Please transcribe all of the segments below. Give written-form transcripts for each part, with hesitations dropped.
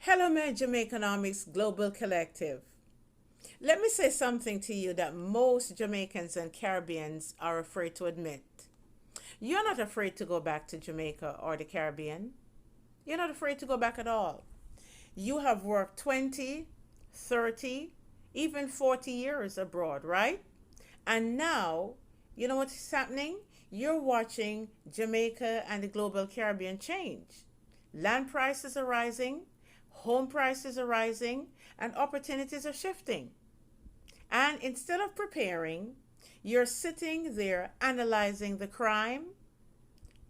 Hello, my Jamaicanomics Global Collective. Let me say something to you that most Jamaicans and Caribbeans are afraid to admit. You're not afraid to go back to Jamaica or the Caribbean. You're not afraid to go back at all. You have worked 20, 30, even 40 years abroad, right? And now, you know what is happening? You're watching Jamaica and the global Caribbean change. Land prices are rising, home prices are rising, and opportunities are shifting. And instead of preparing, you're sitting there analyzing the crime,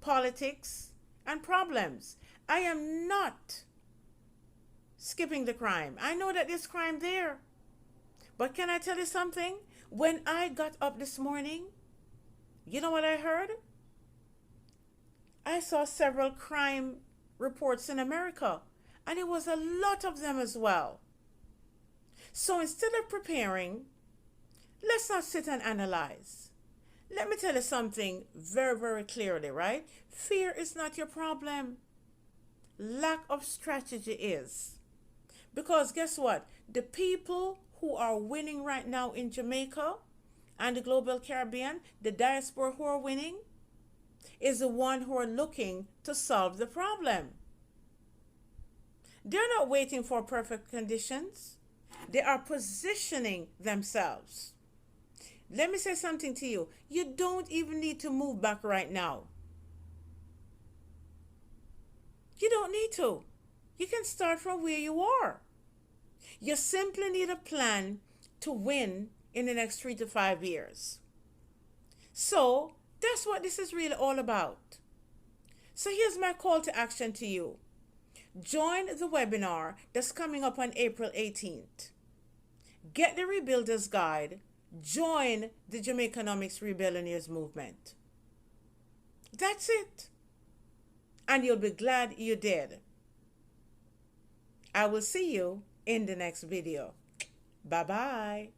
politics, and problems. I am not skipping the crime. I know that there's crime there. But can I tell you something? When I got up this morning, you know what I heard? I saw several crime reports in America, and it was a lot of them as well. So instead of preparing, let's not sit and analyze. Let me tell you something very, very clearly, right? Fear is not your problem. Lack of strategy is. Because guess what? The people who are winning right now in Jamaica and the global Caribbean, the diaspora who are winning, is the one who are looking to solve the problem. They're not waiting for perfect conditions. They are positioning themselves. Let me say something to you. You don't even need to move back right now. You don't need to. You can start from where you are. You simply need a plan to win in the next 3 to 5 years. So that's what this is really all about. So here's my call to action to you. Join the webinar that's coming up on April 18th. Get the Rebuilders Guide. Join the Jamaicanomics Rebellionaires movement. That's it. And you'll be glad you did. I will see you in the next video. Bye-bye.